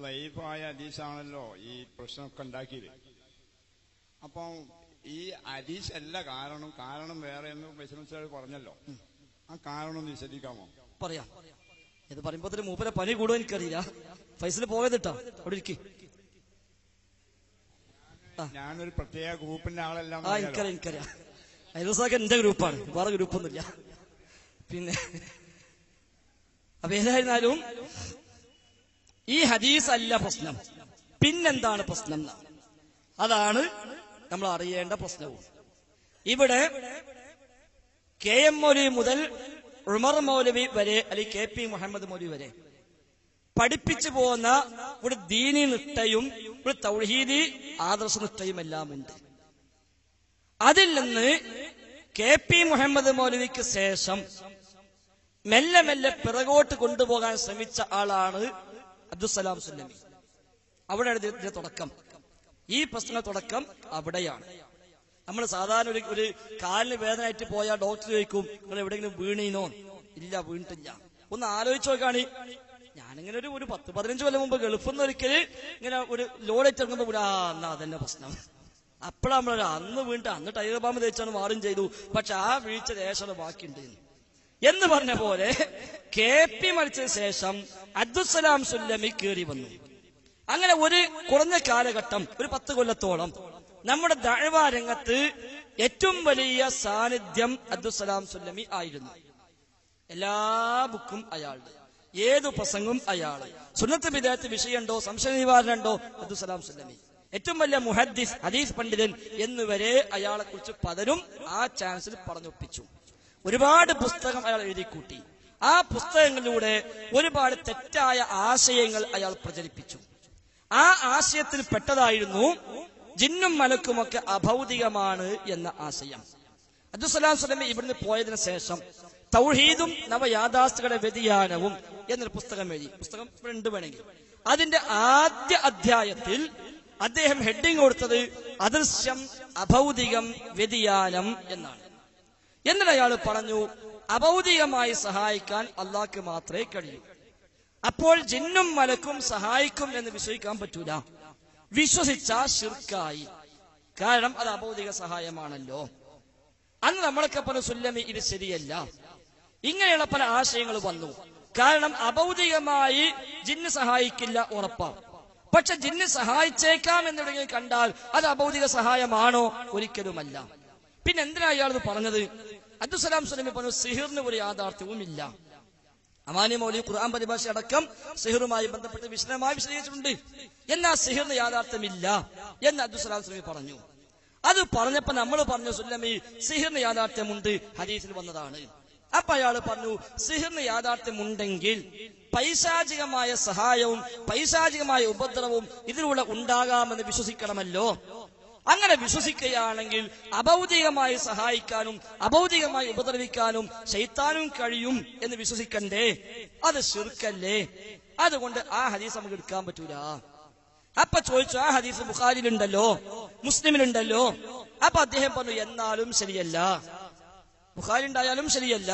ദഈഫായ ഹദീസാണല്ലോ ഈ പ്രശ്നമൊക്കെ ഉണ്ടാക്കിയത്. അപ്പം ഈ ഹദീസ് അല്ല കാരണം വേറെ എന്ന് ബൈസൽ പറഞ്ഞല്ലോ. ആ കാരണം ഒന്ന് വിശദീകരിക്കാമോ? പറയാം. ഇത് പറയുമ്പോ മൂപ്പരെ പനി കൂടുക എനിക്കറിയില്ല. ഫൈസൽ പോയതിട്ടാ അവിടെ ഇരിക്കും. ഞാനൊരു പ്രത്യേക ഗ്രൂപ്പിന്റെ ആളെല്ലാം എനിക്കറിയാം. ഐദുസാക്ക് എന്റെ ഗ്രൂപ്പാണ്, വേറെ ഗ്രൂപ്പൊന്നുമില്ല. പിന്നെ അപ്പൊ ഏതായിരുന്നാലും ഈ ഹദീസ് അല്ല പ്രശ്നം, പിന്നെന്താണ് പ്രശ്നം? അതാണ് നമ്മൾ അറിയേണ്ട പ്രശ്നവും. ഇവിടെ KM മൗലവി മുതൽ ഉമർ മൗലവി വരെ, അല്ലെങ്കിൽ KP മുഹമ്മദ് മൗലവി വരെ പഠിപ്പിച്ചു പോകുന്ന ഒരു ദീനി നിഷ്ഠയും ഒരു തൗഹീദി ആദർശ നിഷ്ഠയും എല്ലാം ഉണ്ട്. അതിൽ നിന്ന് KP മുഹമ്മദ് മൗലവിക്ക് ശേഷം മെല്ലെ മെല്ലെ പിറകോട്ട് കൊണ്ടുപോകാൻ ശ്രമിച്ച ആളാണ് അബ്ദുസ്സലാം സുല്ലമി. അവിടെയാണ് ഇതിന്റെ തുടക്കം. ഈ പ്രശ്ന തുടക്കം അവിടെയാണ്. നമ്മൾ സാധാരണ ഒരു കാലിന് വേദനയായിട്ട് പോയാൽ ഡോക്ടർ ചോദിക്കും, നിങ്ങൾ എവിടെയെങ്കിലും വീണീനോ? ഇല്ല, വീണിട്ടില്ല. ഒന്ന് ആലോചിച്ച് നോക്കാണ്. ഞാനിങ്ങനെ ഒരു 10-15 കൊല്ലം മുമ്പ് ഗൾഫിൽ നിന്ന് ഒരിക്കല് ഇങ്ങനെ ഒരു ലോഡേറ്റ് ഇറങ്ങുമ്പോ എന്നാ അതന്നെ പ്രശ്നം. അപ്പോഴാണ് നമ്മൾ അന്ന് വീണിട്ട് അന്ന് ടൈഗർ ബാമ്പ് തേച്ചാണ് മാറും ചെയ്തു, പക്ഷെ ആ വീഴ്ച ദേശം ബാക്കിയുണ്ട് എന്ന് പറഞ്ഞ പോലെ KP മരിച്ചതിന് ശേഷം അബ്ദുസ്സലാം സുല്ലമി കയറി വന്നു. അങ്ങനെ ഒരു കുറഞ്ഞ കാലഘട്ടം, ഒരു 10 കൊല്ലത്തോളം നമ്മുടെ ദഅ്വ രംഗത്ത് ഏറ്റവും വലിയ സാന്നിധ്യം അബ്ദുസ്സലാം സുല്ലമി ആയിരുന്നു. എല്ലാ ബുക്കും അയാളുടെ, ഏതു പ്രസംഗവും അയാള്. സുന്നത്ത് ബിദഅത്ത് വിഷയമുണ്ടോ, സംശയ നിവാരണമുണ്ടോ, അബ്ദുസ്സലാം സുല്ലമി. ഏറ്റവും വലിയ മുഹദ്ദിസ്, ഹദീസ് പണ്ഡിതൻ എന്നുവരെ അയാളെ കുറിച്ച് പലരും ആ ചാൻസിൽ പറഞ്ഞൊപ്പിച്ചു. ഒരുപാട് പുസ്തകം അയാൾ എഴുതിക്കൂട്ടി. ആ പുസ്തകങ്ങളിലൂടെ ഒരുപാട് തെറ്റായ ആശയങ്ങൾ അയാൾ പ്രചരിപ്പിച്ചു. ആ ആശയത്തിൽ പെട്ടതായിരുന്നു ജിന്നും മലക്കുമൊക്കെ അഭൗതികമാണ് എന്ന ആശയം. അബ്ദുസ്സലാം സുല്ലമി ഇവിടുന്ന് പോയതിനു ശേഷം തൗഹീദും നവയാഥാസ്ഥികരുടെ വ്യതിയാനവും എന്നൊരു പുസ്തകം എഴുതി. പുസ്തകം ഉണ്ട് വേണമെങ്കിൽ. അതിന്റെ ആദ്യ അധ്യായത്തിൽ അദ്ദേഹം ഹെഡിങ് കൊടുത്തത് അദൃശ്യം, അഭൗതികം, വ്യതിയാനം എന്നാണ്. എന്നിട്ട് അയാൾ പറഞ്ഞു, അഭൗതികമായി സഹായിക്കാൻ അള്ളാഹ്ക്ക് മാത്രമേ കഴിയൂ. അപ്പോൾ ജിന്നും മലക്കും സഹായിക്കും എന്ന് വിശ്വസിക്കാൻ പറ്റൂല. വിശ്വസിച്ച ശിർക്കായി. കാരണം അത് അഭൗതിക സഹായമാണല്ലോ. അന്ന് നമ്മളൊക്കെ പറഞ്ഞ സുല്ലമി ഇത് ശരിയല്ല. ഇങ്ങനെയുള്ള പല ആശയങ്ങൾ വന്നു. കാരണം അഭൗതികമായി ജിന്ന് സഹായിക്കില്ല, ഉറപ്പാണ്. പക്ഷെ ജിന്ന് സഹായിച്ചേക്കാം എന്നുണ്ടെങ്കിൽ കണ്ടാൽ അത് അഭൗതിക സഹായമാണോ? ഒരിക്കലുമല്ല. പിന്നെ എന്തിനാ അയാൾ പറഞ്ഞത്? അബ്ദുസ്സലാം സുല്ലമി പറഞ്ഞു, സിഹിറിന് ഒരു യാഥാർത്ഥ്യവും ഇല്ല. അമാനി മൗലവി ഖുർആൻ പരിഭാഷ അടക്കം സിഹിറുമായി ബന്ധപ്പെട്ട് വിശദമായി വിശദീകരിച്ചിട്ടുണ്ട്. എന്നാൽ സിഹിറിന് യാഥാർത്ഥ്യമില്ല എന്ന് അബ്ദുസ്സലാം സുല്ലമി പറഞ്ഞു. അത് പറഞ്ഞപ്പോ നമ്മൾ പറഞ്ഞു, സുല്ലമി സിഹിറിന് യാഥാർത്ഥ്യമുണ്ട്, ഹദീസിൽ വന്നതാണ്. അപ്പൊ അയാൾ പറഞ്ഞു, സിഹിറിന് യാഥാർത്ഥ്യമുണ്ടെങ്കിൽ പൈശാചികമായ സഹായവും പൈശാചികമായ ഉപദ്രവവും ഇതിലൂടെ ഉണ്ടാകാമെന്ന് വിശ്വസിക്കണമല്ലോ. അങ്ങനെ വിശ്വസിക്കുകയാണെങ്കിൽ അഭൗതികമായി സഹായിക്കാനും അഭൗതികമായി ഉപദ്രവിക്കാനും ശൈത്താനും കഴിയും എന്ന് വിശ്വസിക്കണ്ടേ? അത് ശിർക്കല്ലേ? അതുകൊണ്ട് ആ ഹദീസ് നമുക്ക് എടുക്കാൻ പറ്റൂല. അപ്പൊ ചോദിച്ചു, ആ ഹദീസ് ബുഖാരിയിലുണ്ടല്ലോ, മുസ്ലിമിലുണ്ടല്ലോ. അപ്പൊ അദ്ദേഹം പറഞ്ഞു, എന്നാലും ശരിയല്ല, ബുഖാരി ഉണ്ടായാലും ശരിയല്ല.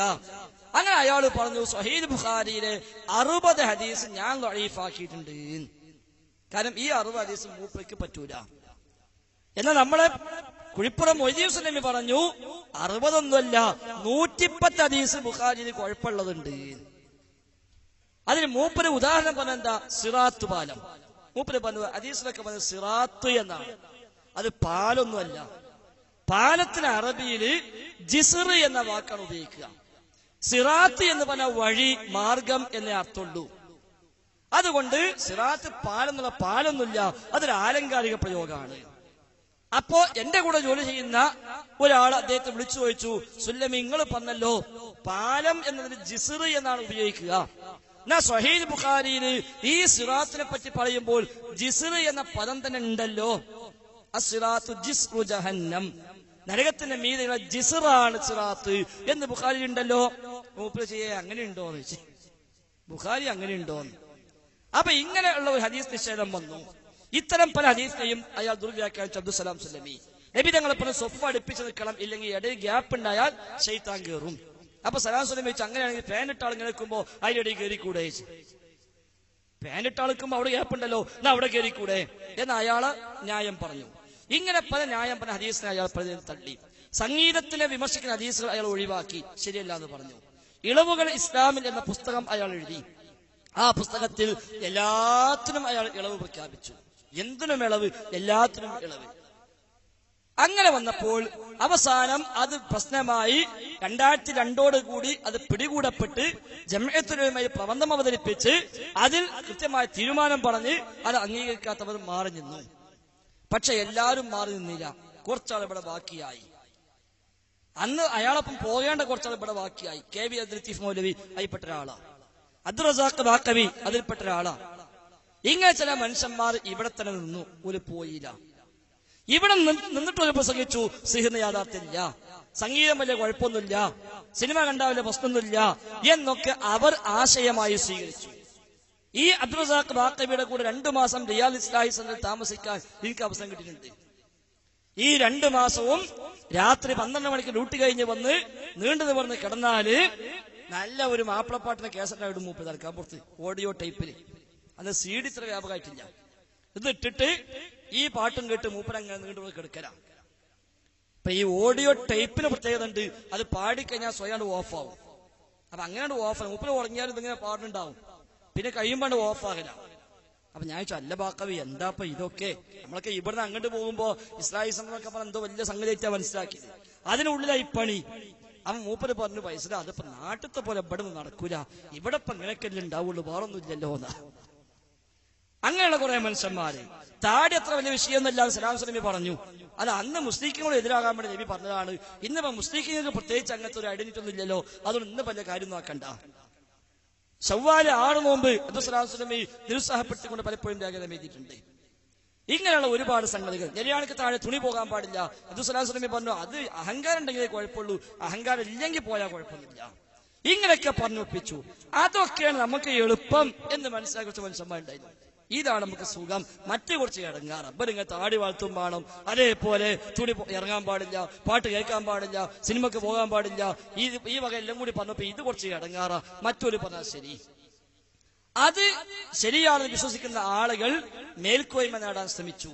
അങ്ങനെ അയാൾ പറഞ്ഞു, സ്വഹീഹ് ബുഖാരിയിലെ 60 ഹദീസ് ഞാൻ ദഈഫാക്കിയിട്ടുണ്ട്. കാരണം ഈ 60 ഹദീസ് മൂപ്പർക്ക് പറ്റൂല. എന്നാൽ നമ്മളെ കുഴിപ്പുറം മൊയ്തീൻ സുല്ലമി പറഞ്ഞു, 60 ഒന്നുമല്ല, 110 ഹദീസ് ബുഖാരിയിൽ കുഴപ്പമുള്ളതുണ്ട്. അതിന് മൂപ്പര് ഉദാഹരണം പറഞ്ഞ എന്താ? സിറാത്ത് പാലം. മൂപ്പര് പറഞ്ഞു ഹദീസിലൊക്കെ പറഞ്ഞ സിറാത്ത് എന്നാണ്. അത് പാലൊന്നുമല്ല. പാലത്തിന് അറബിയിൽ ജിസ്ർ എന്ന വാക്കാണ് ഉപയോഗിക്കുക. സിറാത്ത് എന്ന് പറഞ്ഞ വഴി, മാർഗം എന്നേ അർത്ഥമുള്ളൂ. അതുകൊണ്ട് സിറാത്ത് പാലെന്നുള്ള പാലൊന്നുമില്ല, അതൊരു ആലങ്കാരിക പ്രയോഗമാണ്. അപ്പോ എന്റെ കൂടെ ജോലി ചെയ്യുന്ന ഒരാൾ അദ്ദേഹത്തെ വിളിച്ചു ചോദിച്ചു, സുല്ലമി നിങ്ങൾ പറഞ്ഞല്ലോ പാലം എന്നതിന് ജിസ്ർ എന്നാണ് ഉപയോഗിക്കുക. എന്നാ സ്വഹീഹ് ബുഖാരിയിൽ ഈ സിറാത്തിനെ പറ്റി പറയുമ്പോൾ ജിസ്ർ എന്ന പദം തന്നെ ഉണ്ടല്ലോ. അസ്സിറാത്തു ജിസ്റു ജഹന്നം, നരകത്തിന്റെ മീതെയുള്ള ജിസ്റാണ് സിറാത്ത് എന്ന് ബുഖാരി ഉണ്ടല്ലോ. മൂപ്പര് ചെയ്യേ അങ്ങനെ ഉണ്ടോന്ന് ചോദിച്ചു. ബുഖാരി അങ്ങനെ ഉണ്ടോന്ന്. അപ്പൊ ഇങ്ങനെയുള്ള ഒരു ഹദീസ് നിഷേധം വന്നു. ഇത്തരം പല ഹദീസിനെയും അയാൾ ദുർവ്യാഖ്യാനിച്ചു അബ്ദുസ്സലാം സുല്ലമി. നബി തങ്ങളെ പറഞ്ഞ സ്വഫ് അടുപ്പിച്ച് നിൽക്കണം, ഇല്ലെങ്കിൽ ഇടയിൽ ഗ്യാപ്പ് ഉണ്ടായാൽ ശൈത്താൻ കയറും. അപ്പൊ സലാം സുല്ലമി വെച്ച് അങ്ങനെയാണെങ്കിൽ ഫാൻ ഇട്ട ആൾ ഇങ്ങനെ നിൽക്കുമ്പോ അതിന്റെ ഇടയിൽ കയറി കൂടെ. പാനിട്ട് ആൾക്കുമ്പോ അവിടെ ഗ്യാപ്പുണ്ടല്ലോ, എന്നാ അവിടെ കയറിക്കൂടെ എന്ന് അയാള് ന്യായം പറഞ്ഞു. ഇങ്ങനെ പല ന്യായം പറഞ്ഞ ഹദീസിനെ അയാൾ തള്ളി. സംഗീതത്തിനെ വിമർശിക്കുന്ന ഹദീസുകൾ അയാൾ ഒഴിവാക്കി, ശരിയല്ല എന്ന് പറഞ്ഞു. ഇളവുകൾ ഇസ്ലാമിൽ എന്ന പുസ്തകം അയാൾ എഴുതി. ആ പുസ്തകത്തിൽ എല്ലാത്തിനും അയാൾ ഇളവ് പ്രഖ്യാപിച്ചു. എന്തിനും ഇളവ്, എല്ലാത്തിനും ഇളവ്. അങ്ങനെ വന്നപ്പോൾ അവസാനം അത് പ്രശ്നമായി 2002 കൂടി അത് പിടികൂടപ്പെട്ട് ജംഇയ്യത്തുൽ ഉലമയിൽ പ്രബന്ധം അവതരിപ്പിച്ച് അതിൽ കൃത്യമായ തീരുമാനം പറഞ്ഞ് അത് അംഗീകരിക്കാത്തവർ മാറി നിന്നു. പക്ഷെ എല്ലാവരും മാറി നിന്നില്ല. കുറച്ചാൾ ഇവിടെ ബാക്കിയായി. അന്ന് അയാളൊപ്പം പോകേണ്ട കുറച്ചാൾ ഇവിടെ ബാക്കിയായി. കെ വി അബ്ദുൽ ലത്തീഫ് മൗലവി അതിൽപ്പെട്ട ഒരാളാ, അബ്ദുൾ റസാഖ് ബാക്കവി അതിൽപ്പെട്ട ഒരാളാ. ഇങ്ങനെ ചില മനുഷ്യന്മാർ ഇവിടെ തന്നെ നിന്നു, ഒരു പോയില്ല. ഇവിടെ നിന്നിട്ട് ഒരു പ്രസംഗിച്ചു, സിഹിറിന് യാഥാർത്ഥ്യമില്ല, സംഗീതം വലിയ കുഴപ്പമൊന്നുമില്ല, സിനിമ കണ്ടാൽ വലിയ പ്രശ്നമൊന്നുമില്ല എന്നൊക്കെ അവർ ആശയമായി സ്വീകരിച്ചു. ഈ അബ്ദുൾ റസാഖ് ബാക്കവിയുടെ കൂടെ 2 മാസം റിയാദ് ഇസ്ലാഹി സെന്ററിൽ താമസിക്കാൻ എനിക്ക് അവസരം കിട്ടിയിട്ടുണ്ട്. ഈ 2 മാസവും രാത്രി 12 മണിക്ക് ഡ്യൂട്ടി കഴിഞ്ഞ് വന്ന് നീണ്ടു നിവർന്ന് കിടന്നാല് നല്ല ഒരു മാപ്പിളപ്പാട്ടിന്റെ കേസറ്റായിട്ട് മൂപ്പ് തൽക്കാൻ പുറത്ത് ഓഡിയോ ടൈപ്പില്. അത് CD ഇത്ര വ്യാപകമായിട്ടില്ല. ഇത് ഇട്ടിട്ട് ഈ പാട്ടും കേട്ട് മൂപ്പരങ്ങനെ നീണ്ടുപോയി കിടക്കല. അപ്പൊ ഈ ഓഡിയോ ടൈപ്പിന് പ്രത്യേകത ഉണ്ട്, അത് പാടിക്കഴിഞ്ഞാൽ സ്വയം ഓഫാവും. അപ്പൊ അങ്ങനെ ഓഫാണ്. മൂപ്പര് ഉറങ്ങിയാലും ഇതിങ്ങനെ പാടുണ്ടാവും, പിന്നെ കഴിയുമ്പോൾ ഓഫാകല. അപ്പൊ ഞാൻ ചോദിച്ചു, അല്ല ബാക്കവി എന്താപ്പ ഇതൊക്കെ? നമ്മളൊക്കെ ഇവിടുന്ന് അങ്ങോട്ട് പോകുമ്പോ ഇസ്ലാഹി സംഘമൊക്കെ പറഞ്ഞ എന്തോ വലിയ സംഗതിയായിട്ടാ മനസ്സിലാക്കി, അതിനുള്ളിലായി പണി. അവൻ മൂപ്പര് പറഞ്ഞു, പൈസ അതിപ്പോ നാട്ടിലത്തെ പോലെ ഇവിടെ നടക്കൂല, ഇവിടെ ഇപ്പൊ ഇങ്ങനെയൊക്കെ ഉണ്ടാവുള്ളൂ, വേറൊന്നും ഇല്ലല്ലോ എന്നാ. അങ്ങനെയുള്ള കുറെ മനുഷ്യന്മാര്. താടി അത്ര വലിയ വിഷയമൊന്നുമില്ല സലാം സ്വലമി പറഞ്ഞു. അത് അന്ന് മുസ്ലിങ്ങളോട് എതിരാകാൻ വേണ്ടി നബി പറഞ്ഞതാണ്. ഇന്നിപ്പോ മുസ്ലിങ്ങൾക്ക് പ്രത്യേകിച്ച് അങ്ങനത്തെ ഒരു ഐഡന്റിറ്റി ഒന്നും ഇല്ലല്ലോ, അതുകൊണ്ട് ഇന്ന് പല കാര്യം നോക്കണ്ട. ശവ്വാല് 6 നോമ്പ് അബ്ദുൽ സലാം സ്വലമി നിരുത്സാഹപ്പെടുത്തിക്കൊണ്ട് പലപ്പോഴും വ്യാഖ്യാനം എഴുതിയിട്ടുണ്ട്. ഇങ്ങനെയുള്ള ഒരുപാട് സംഗതികൾ. നെരിയാണിക്ക് താഴെ തുണി പോകാൻ പാടില്ല. അബ്ദുൽ സലാം സ്വലമി പറഞ്ഞു, അത് അഹങ്കാരം ഉണ്ടെങ്കിലേ കുഴപ്പമുള്ളൂ, അഹങ്കാരം ഇല്ലെങ്കിൽ പോയാൽ കുഴപ്പമൊന്നുമില്ല. ഇങ്ങനെയൊക്കെ പറഞ്ഞൊപ്പിച്ചു. അതൊക്കെയാണ് നമുക്ക് എളുപ്പം എന്ന് മനസ്സിലാക്കി കുറച്ച് മനുഷ്യന്മാരുണ്ടായിരുന്നു. ഇതാണ് നമുക്ക് സുഖം. മറ്റു കുറച്ച് ഇടങ്ങാറ്. ഇവരിങ്ങനെ താടി വളർത്തും വേണം, അതേപോലെ തുണി ഇറങ്ങാൻ പാടില്ല, പാട്ട് കേൾക്കാൻ പാടില്ല, സിനിമക്ക് പോകാൻ പാടില്ല, ഈ വക എല്ലാം കൂടി പറഞ്ഞപ്പോ ഇത് കുറച്ച് ഇടങ്ങാറാ. മറ്റൊരു പറഞ്ഞാൽ ശരി, അത് ശരിയാണെന്ന് വിശ്വസിക്കുന്ന ആളുകൾ മേൽക്കോയ്മ നേടാൻ ശ്രമിച്ചു.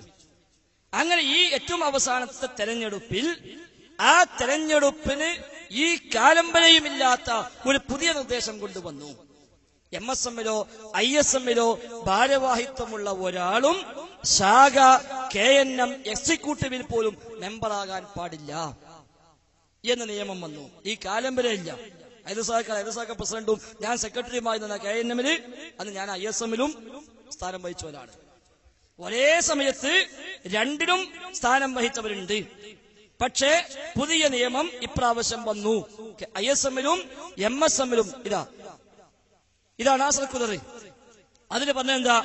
അങ്ങനെ ഈ ഏറ്റവും അവസാനത്തെ തെരഞ്ഞെടുപ്പിൽ ആ തെരഞ്ഞെടുപ്പിന് ഈ കാലംബരയുമില്ലാത്ത ഒരു പുതിയ നിർദ്ദേശം കൊണ്ടുവന്നു. MSMലോ ISMലോ ഭാരവാഹിത്വമുള്ള ഒരാളും ശാഖ KNM എക്സിക്യൂട്ടീവിൽ പോലും മെമ്പറാകാൻ പാടില്ല എന്ന നിയമം വന്നു. ഈ കാലംബരയില്ല. ഐദസാക്ക പ്രസിഡന്റും ഞാൻ സെക്രട്ടറിയുമായി നിന്ന KNMല്, അന്ന് ഞാൻ ISMലും സ്ഥാനം വഹിച്ചവരാണ്. ഒരേ സമയത്ത് രണ്ടിലും സ്ഥാനം വഹിച്ചവരുണ്ട്. പക്ഷേ പുതിയ നിയമം ഇപ്രാവശ്യം വന്നു. ISMലും MSMലും ഇതാണ് നാസർ ഖുദറി. അതിന് പറഞ്ഞെന്താ,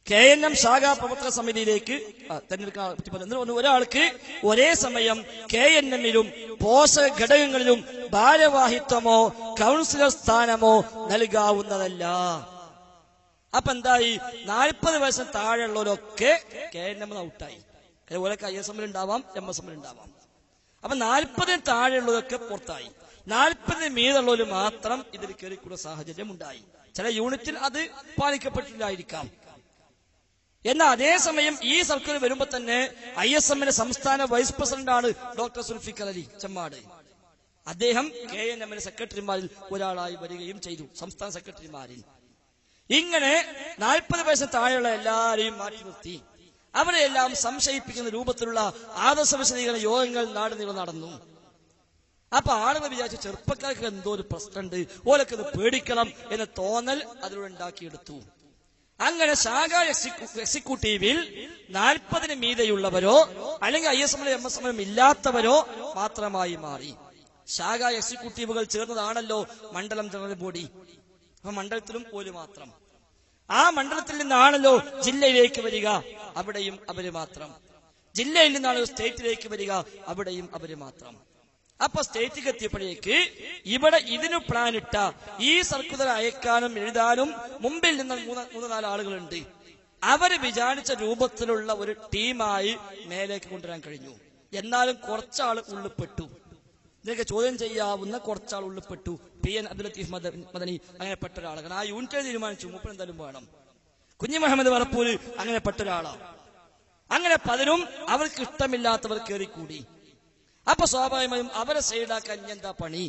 KNM ശാഖാ പ്രവർത്തക സമിതിയിലേക്ക് തെരഞ്ഞെടുക്കാൻ പറ്റി പറഞ്ഞു. ഒരാൾക്ക് ഒരേ സമയം KNMലും പോഷക ഘടകങ്ങളിലും ഭാരവാഹിത്വമോ കൗൺസിലർ സ്ഥാനമോ നൽകാവുന്നതല്ല. അപ്പൊ എന്തായി, 40 വയസ്സിന് താഴെയുള്ളവരൊക്കെ KNM ഔട്ടായി. ഓരൊക്കെ ISMൽ ഉണ്ടാവാം, MSMൽ ഉണ്ടാവാം. അപ്പൊ 40 താഴെയുള്ളതൊക്കെ പുറത്തായി. 40 മീതുള്ളവർ മാത്രം ഇതിൽ കയറിക്കൂടുന്ന സാഹചര്യം ഉണ്ടായി. ചില യൂണിറ്റിൽ അത് പാലിക്കപ്പെട്ടില്ലായിരിക്കാം. എന്നാൽ അതേസമയം ഈ സർക്കാർ വരുമ്പോ തന്നെ ISMന്റെ സംസ്ഥാന വൈസ് പ്രസിഡന്റാണ് ഡോക്ടർ സുൽഫിക്കർ അലി ചെമ്മാട്. അദ്ദേഹം KNMന്റെ സെക്രട്ടറിമാരിൽ ഒരാളായി വരികയും ചെയ്തു, സംസ്ഥാന സെക്രട്ടറിമാരിൽ. ഇങ്ങനെ 40 വയസ്സിന് താഴെയുള്ള എല്ലാവരെയും മാറ്റി നിർത്തി അവരെല്ലാം സംശയിപ്പിക്കുന്ന രൂപത്തിലുള്ള ആദർശ വിശദീകരണ യോഗങ്ങൾ നാടുനീളം നടന്നു. അപ്പൊ ആളുകൾ വിചാരിച്ചു ചെറുപ്പക്കാർക്ക് എന്തോ ഒരു പ്രശ്നമുണ്ട്, ഓലൊക്കെ പേടിക്കണം എന്ന തോന്നൽ അതിലൂടെ ഉണ്ടാക്കിയെടുത്തു. അങ്ങനെ ശാഖാ എക്സിക്യൂട്ടീവിൽ 40 മീതെയുള്ളവരോ അല്ലെങ്കിൽ ISMലും MSMലും ഇല്ലാത്തവരോ മാത്രമായി മാറി. ശാഖാ എക്സിക്യൂട്ടീവുകൾ ചേർന്നതാണല്ലോ മണ്ഡലം ജനറൽ ബോഡി. അപ്പൊ മണ്ഡലത്തിലും ഒരു മാത്രം. ആ മണ്ഡലത്തിൽ നിന്നാണല്ലോ ജില്ലയിലേക്ക് വരിക, അവിടെയും അവര് മാത്രം. ജില്ലയിൽ നിന്നാണല്ലോ സ്റ്റേറ്റിലേക്ക് വരിക, അവിടെയും അവര് മാത്രം. അപ്പൊ സ്റ്റേറ്റിലേക്ക് എത്തിയപ്പോഴേക്ക് ഇവിടെ ഇതിന് പ്ലാനിട്ട ഈ സർക്കുലർ അയക്കാനും എഴുതാനും മുമ്പിൽ നിന്ന് 3-4 ആളുകളുണ്ട്. അവര് വിചാരിച്ച രൂപത്തിലുള്ള ഒരു ടീമായി മേലേക്ക് കൊണ്ടുവരാൻ കഴിഞ്ഞു. എന്നാലും കുറച്ചാൾ ഉള്ളിപ്പെട്ടു. ഇതിനൊക്കെ ചോദ്യം ചെയ്യാവുന്ന കുറച്ചാൾ ഉൾപ്പെട്ടു. PN അബ്ദുൽ ലത്തീഫ് മദനി അങ്ങനെ പെട്ട ഒരാളാണ്. ആ യൂണിറ്റ് തീരുമാനിച്ചു മൂപ്പർ എന്തായാലും വേണം. കുഞ്ഞി മുഹമ്മദ് വറപ്പൂര് അങ്ങനെ പെട്ട ഒരാളാണ്. അങ്ങനെ പലരും അവർക്ക് ഇഷ്ടമില്ലാത്തവർ കയറിക്കൂടി. അപ്പൊ സ്വാഭാവികമായും അവരെ സൈഡാക്കാൻ ഇനി എന്താ പണി?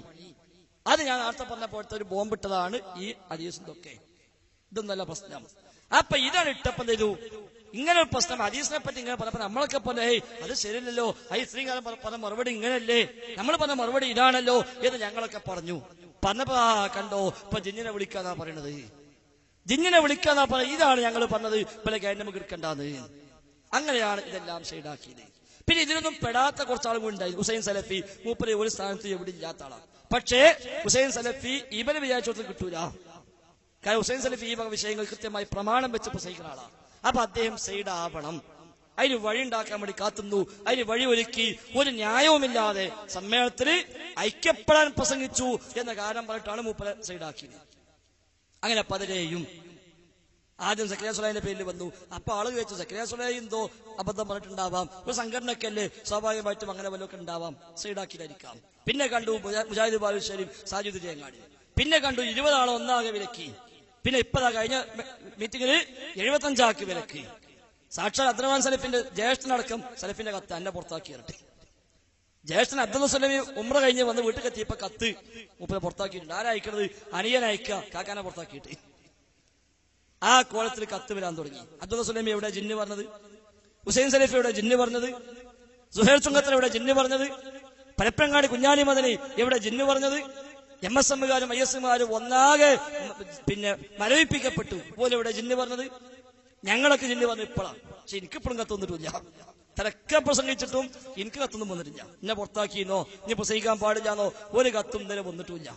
അത് ഞാൻ നേരത്തെ പറഞ്ഞ പോലത്തെ ഒരു ബോംബിട്ടതാണ് ഈ ഹദീസിന്റെയൊക്കെ. ഇതൊന്നല്ല പ്രശ്നം. അപ്പൊ ഇതാണ് ഇട്ടപ്പം ചെയ്തു ഇങ്ങനെ ഒരു പ്രശ്നം. ഹദീസിനെ പറ്റി ഇങ്ങനെ പറഞ്ഞപ്പോ നമ്മളൊക്കെ പറഞ്ഞ അത് ശരിയല്ലല്ലോ, ഇത്രയും കാലം പറഞ്ഞ മറുപടി ഇങ്ങനെയല്ലേ, നമ്മൾ പറഞ്ഞ മറുപടി ഇതാണല്ലോ എന്ന് ഞങ്ങളൊക്കെ പറഞ്ഞപ്പോ കണ്ടോ ഇപ്പൊ ജിന്നിനെ വിളിക്കാന്നാ പറയണത്. ജിന്നിനെ വിളിക്കാന്നാ പറയുന്നത്. ഇതാണ് ഞങ്ങൾ പറഞ്ഞത് ഇപ്പലെ നമുക്ക് എടുക്കണ്ടാന്ന്. അങ്ങനെയാണ് ഇതെല്ലാം ഷെയ്ഡാക്കിയത്. പിന്നെ ഇതിനൊന്നും പെടാത്ത കുറച്ചാളും കൂടി ഉണ്ടായിരുന്നു. ഹുസൈൻ സലഫി മൂപ്പര് ഒരു സ്ഥാനത്ത് എവിടെ ഇല്ലാത്ത ആളാണ്. പക്ഷേ ഹുസൈൻ സലഫി ഇവന് വിചാരിച്ചോട്ട് കിട്ടൂല. കാരണം ഹുസൈൻ സലഫി ഈ വക വിഷയങ്ങൾ കൃത്യമായി പ്രമാണം വെച്ച് പ്രസംഗിക്കുന്ന ആളാണ്. അപ്പൊ അദ്ദേഹം സൈഡ് ആവണം. അതിന് വഴി ഉണ്ടാക്കാൻ വേണ്ടി കാത്തുന്നു. അതിന് വഴി ഒരുക്കി ഒരു ന്യായവുമില്ലാതെ സമ്മേളനത്തിൽ ഐക്യപ്പെടാൻ പ്രസംഗിച്ചു എന്ന കാരണം പറഞ്ഞിട്ടാണ് മൂപ്പരെ സൈഡാക്കിയത്. അങ്ങനെ പലരെയും ആദ്യം സക്കരിയ സുലൈന്റെ പേരിൽ വന്നു. അപ്പൊ ആള് ചോദിച്ചു സക്കരിയ സുലൈ എന്തോ അബദ്ധം പറഞ്ഞിട്ടുണ്ടാവാം, ഒരു സംഘടനക്കല്ലേ, സ്വാഭാവികമായിട്ടും അങ്ങനെ വല്ലതൊക്കെ ഉണ്ടാവാം, സൈഡാക്കിയിട്ടായിരിക്കാം. പിന്നെ കണ്ടു മുജാഹിദ് ബാലുശ്ശേരി സാജുദ് ജയങ്ങാടി. പിന്നെ കണ്ടു 20 ആളെ ഒന്നാകെ വിലക്കി. പിന്നെ ഇപ്പതാ കഴിഞ്ഞ മീറ്റിംഗില് 75 ആക്കി വിലക്കി. സാക്ഷാൽ അബ്ദുറഹ്മാൻ സലഫിന്റെ ജ്യേഷ്ഠനടക്കം സലഫിന്റെ കത്ത് എന്നെ പുറത്താക്കി ഇരട്ടി. ജ്യേഷ്ഠൻ അബ്ദുൽ സലമി ഉംറ കഴിഞ്ഞ് വന്ന് വീട്ടിലെത്തിയപ്പോ കത്ത് മൂപ്പരെ പുറത്താക്കിയിട്ടുണ്ട്. ആരയക്കണത്? അനിയനയക്കുക, കാക്കാനെ പുറത്താക്കിയിട്ട്. ആ കോലത്തിൽ കത്ത് വരാൻ തുടങ്ങി. അബ്ദുൽ സലമി എവിടെ ജിന്ന് പറഞ്ഞത്? ഹുസൈൻ സലഫി എവിടെ ജിന്ന് പറഞ്ഞത്? സുഹൈൽ ചുങ്കത്തർ എവിടെ ജിന്ന് പറഞ്ഞത്? പരപ്പനങ്ങാടി കുഞ്ഞാലി മദനി എവിടെ ജിന്ന് പറഞ്ഞത്? MSMകാരും ISമാരും ഒന്നാകെ പിന്നെ മരവിപ്പിക്കപ്പെട്ടു. പോലെ ഇവിടെ ജിന്ന് പറഞ്ഞത്? ഞങ്ങളൊക്കെ ജിന്ന് പറഞ്ഞു ഇപ്പോഴാണ്. പക്ഷെ എനിക്കിപ്പോഴും കത്തൊന്നിട്ടില്ല. തിരക്കെ പ്രസംഗിച്ചിട്ടും എനിക്ക് കത്തൊന്നും വന്നിട്ടില്ല. എന്നെ പുറത്താക്കിയെന്നോ ഇനി പ്രസംഗിക്കാൻ പാടില്ലാന്നോ ഒരു കത്തും ഇന്നലെ വന്നിട്ടില്ല.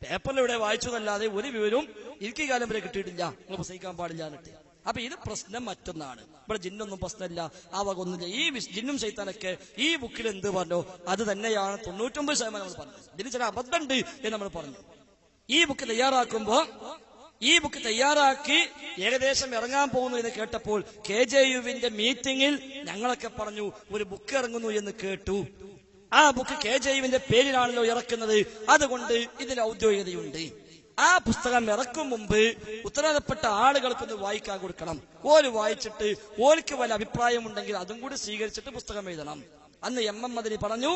പേപ്പറിൽ ഇവിടെ വായിച്ചു എന്നല്ലാതെ ഒരു വിവരവും എനിക്ക് ഈ കാലം വരെ കിട്ടിയിട്ടില്ല നിങ്ങൾ പ്രസംഗിക്കാൻ പാടില്ല എന്നിട്ട്. അപ്പൊ ഇത് പ്രശ്നം മറ്റൊന്നാണ്. ഇവിടെ ജിന്നൊന്നും പ്രശ്നമില്ല, ആ വകൊന്നുമില്ല. ഈ ജിന്നും ശൈത്താനൊക്കെ ഈ ബുക്കിൽ എന്ത് പറഞ്ഞോ അത് തന്നെയാണ് 99% നമ്മൾ പറഞ്ഞത്. ഇതിന് ചില അബദ്ധമുണ്ട് എന്ന് നമ്മൾ പറഞ്ഞു. ഈ ബുക്ക് തയ്യാറാക്കി ഏകദേശം ഇറങ്ങാൻ പോകുന്നു എന്ന് കേട്ടപ്പോൾ KJUവിന്റെ മീറ്റിംഗിൽ ഞങ്ങളൊക്കെ പറഞ്ഞു ഒരു ബുക്ക് ഇറങ്ങുന്നു എന്ന് കേട്ടു. ആ ബുക്ക് KJUവിന്റെ പേരിലാണല്ലോ ഇറക്കുന്നത്, അതുകൊണ്ട് ഇതിന് ഔദ്യോഗികതയുണ്ട്. ആ പുസ്തകം ഇറക്കും മുമ്പ് ഉത്തരവാദപ്പെട്ട ആളുകൾക്കൊന്ന് വായിക്കാൻ കൊടുക്കണം. ഓര് വായിച്ചിട്ട് ഓർക്ക് വല്ല അഭിപ്രായമുണ്ടെങ്കിൽ അതും കൂടി സ്വീകരിച്ചിട്ട് പുസ്തകം എഴുതണം. അന്ന് MM മദനി പറഞ്ഞു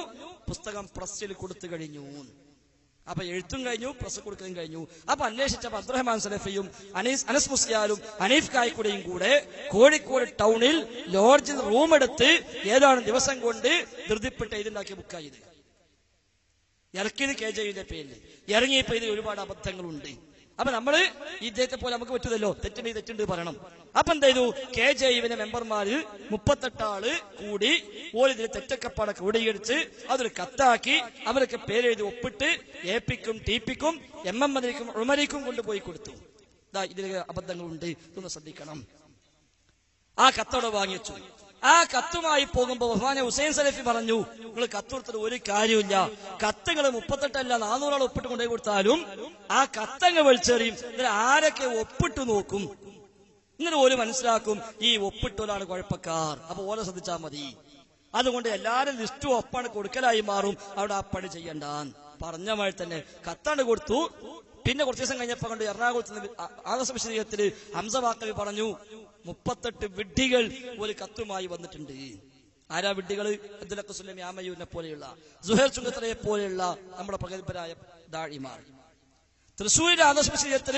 പുസ്തകം പ്രസ്സിൽ കൊടുത്തു കഴിഞ്ഞു. അപ്പൊ എഴുത്തും കഴിഞ്ഞു, പ്രസ് കൊടുക്കുകയും കഴിഞ്ഞു. അപ്പൊ അന്വേഷിച്ചപ്പോ അബ്ദുറഹ്മാൻ സലഫിയും അനസ് മുസ്ലിയാരും ഹനീഫ് കായ്ക്കുടയും കൂടെ കോഴിക്കോട് ടൗണിൽ ലോഡ്ജിൽ റൂം എടുത്ത് ഏതാനും ദിവസം കൊണ്ട് ധൃതിപ്പെട്ട് എഴുതുണ്ടാക്കിയ ബുക്കായത്. ഇറക്കിയത് KJUവിന്റെ പേരിൽ. ഇറങ്ങിയപ്പോ ഇതിൽ ഒരുപാട് അബദ്ധങ്ങളുണ്ട്. അപ്പൊ നമ്മള് ഇദ്ദേഹത്തെ പോലെ നമുക്ക് പറ്റുമല്ലോ, തെറ്റുണ്ട് പറയണം. അപ്പൊ എന്ത് ചെയ്തു? KJUവിന്റെ മെമ്പർമാര് 38 ആള് കൂടി ഓരിതിൽ തെറ്റക്കപ്പാടെ ക്രോഡീകരിച്ച് അതൊരു കത്താക്കി അവരൊക്കെ പേരെഴുതി ഒപ്പിട്ട് APക്കും TPക്കും MM മദനിക്കും ഉമരിക്കും കൊണ്ടുപോയി കൊടുത്തു. ഇതിൽ അബദ്ധങ്ങളുണ്ട്, ഇതൊന്ന് ശ്രദ്ധിക്കണം. ആ കത്തോടെ വാങ്ങിച്ചു. ആ കത്തുമായി പോകുമ്പോ ബഹുമാനെ ഹുസൈൻ സലഫി പറഞ്ഞു നിങ്ങൾ കത്ത് കൊടുത്തിട്ട് ഒരു കാര്യമില്ല, കത്തുകൾ 38 അല്ല 400 ആൾ ഒപ്പിട്ട് കൊണ്ടുപോയി കൊടുത്താലും ആ കത്തങ്ങ് വലിച്ചെറിയും. എന്നിട്ട് ആരൊക്കെ ഒപ്പിട്ട് നോക്കും, എന്നിട്ട് ഓര് മനസ്സിലാക്കും ഈ ഒപ്പിട്ടോലാണ് കുഴപ്പക്കാർ. അപ്പൊ ഓരെ ശ്രദ്ധിച്ചാൽ മതി. അതുകൊണ്ട് എല്ലാരും ലിസ്റ്റും ഒപ്പാണ് കൊടുക്കലായി മാറും. അവിടെ ആ പണി ചെയ്യണ്ടാന്ന് പറഞ്ഞ മാതിരി തന്നെ കത്താണ് കൊടുത്തു. പിന്നെ കുറച്ചു ദിവസം കഴിഞ്ഞപ്പോ കൊണ്ട് എറണാകുളത്ത് ആദർശ വിശദീകരണത്തിൽ ഹംസ വാക്കവി പറഞ്ഞു 38 വിഡ്ഢികൾ ഒരു കത്തുമായി വന്നിട്ടുണ്ട്. ആരാ വിഡ്ഢികൾ? അബ്ദുൽ സുലൈമി ആമയൂരിനെ പോലെയുള്ള, സുഹൈൽ ചുങ്കത്തറയെ പോലെയുള്ള നമ്മുടെ പ്രഗത്ഭരായ ദാഴിമാർ. തൃശ്ശൂരിലെ ആദർശ വിശദീകരണത്തിൽ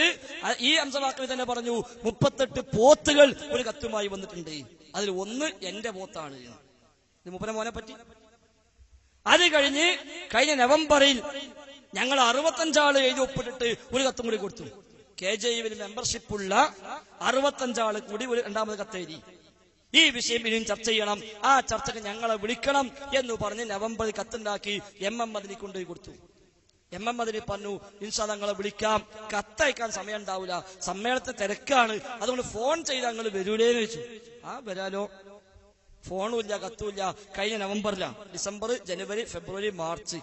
ഈ ഹംസ വാക്കവി തന്നെ പറഞ്ഞു 38 പോത്തുകൾ ഒരു കത്തുമായി വന്നിട്ടുണ്ട്. അതിൽ ഒന്ന് എന്റെ പോത്താണ്. ഇത് മൂപ്പരെ മോനെ പറ്റി. അത് കഴിഞ്ഞ നവംബറിൽ ഞങ്ങൾ 65 ആള് എഴുതി ഒപ്പിട്ടിട്ട് ഒരു കത്തും കൂടി കൊടുത്തു. KJUവിൽ മെമ്പർഷിപ്പുള്ള 65 ആള് കൂടി ഒരു രണ്ടാമത് കത്തെഴുതി. ഈ വിഷയം ഇനിയും ചർച്ച ചെയ്യണം, ആ ചർച്ചയ്ക്ക് ഞങ്ങളെ വിളിക്കണം എന്ന് പറഞ്ഞ് നവംബറിൽ കത്തുണ്ടാക്കി MM മദനി കൊണ്ടുപോയി കൊടുത്തു. MM മദനി പറഞ്ഞു ഇൻഷാ അല്ലാഹ് ഞങ്ങളെ വിളിക്കാം, കത്തയക്കാൻ സമയം ഉണ്ടാവില്ല, സമ്മേളനത്തെ തിരക്കാണ്, അതുകൊണ്ട് ഫോൺ ചെയ്ത് ഞങ്ങൾ വരൂലേന്ന് വെച്ചു. വരാലോ, ഫോണും ഇല്ല കത്തുമില്ല. കഴിഞ്ഞ നവംബറിലാണ്, ഡിസംബർ ജനുവരി ഫെബ്രുവരി മാർച്ച്,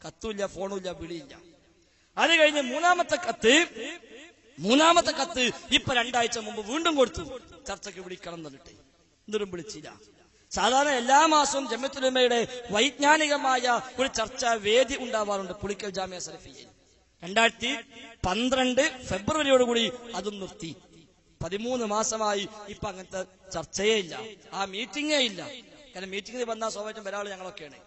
കത്തുമില്ല ഫോണും ഇല്ല വിളിയില്ല. അത് കഴിഞ്ഞ് മൂന്നാമത്തെ കത്ത് ഇപ്പൊ 2 ആഴ്ച മുമ്പ് വീണ്ടും കൊടുത്തു, ചർച്ചയ്ക്ക് വിളിക്കണം എന്നിട്ട്. എന്നിട്ടും വിളിച്ചില്ല. സാധാരണ എല്ലാ മാസവും ജമിഅത്തുൽ ഉലമയുടെ വൈജ്ഞാനികമായ ഒരു ചർച്ചാ വേദി ഉണ്ടാവാറുണ്ട് പുളിക്കൽ ജാമിഅ സലഫിയയിൽ. 2012 ഫെബ്രുവരിയോടുകൂടി അതും നിർത്തി. 13 മാസമായി ഇപ്പൊ അങ്ങനത്തെ ചർച്ചയേ ഇല്ല, ആ മീറ്റിംഗേ ഇല്ല. കാരണം മീറ്റിംഗിൽ വന്നാൽ സ്വാഭാവികം ഒരാൾ ഞങ്ങളൊക്കെയാണ്.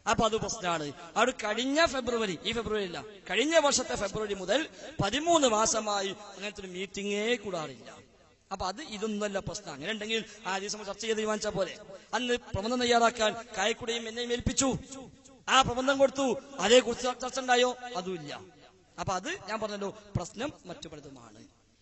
അപ്പൊ അത് പ്രശ്നമാണ്. അവിടെ കഴിഞ്ഞ ഫെബ്രുവരി, ഈ ഫെബ്രുവരി ഇല്ല, കഴിഞ്ഞ വർഷത്തെ ഫെബ്രുവരി മുതൽ 13 മാസമായി അങ്ങനത്തെ ഒരു മീറ്റിംഗേ കൂടാറില്ല. അപ്പൊ അത് ഇതൊന്നുമല്ല പ്രശ്നം. അങ്ങനെ ഉണ്ടെങ്കിൽ ആ ദിവസം ചർച്ച ചെയ്ത് തീരുമാനിച്ച പോലെ അന്ന് പ്രബന്ധം തയ്യാറാക്കാൻ കായക്കുടിയും എന്നെയും ഏൽപ്പിച്ചു, ആ പ്രബന്ധം കൊടുത്തു, അതേക്കുറിച്ച് ചർച്ച ഉണ്ടായോ? അതുമില്ല. അപ്പൊ അത് ഞാൻ പറഞ്ഞല്ലോ, പ്രശ്നം മറ്റു പലതുമാണ്.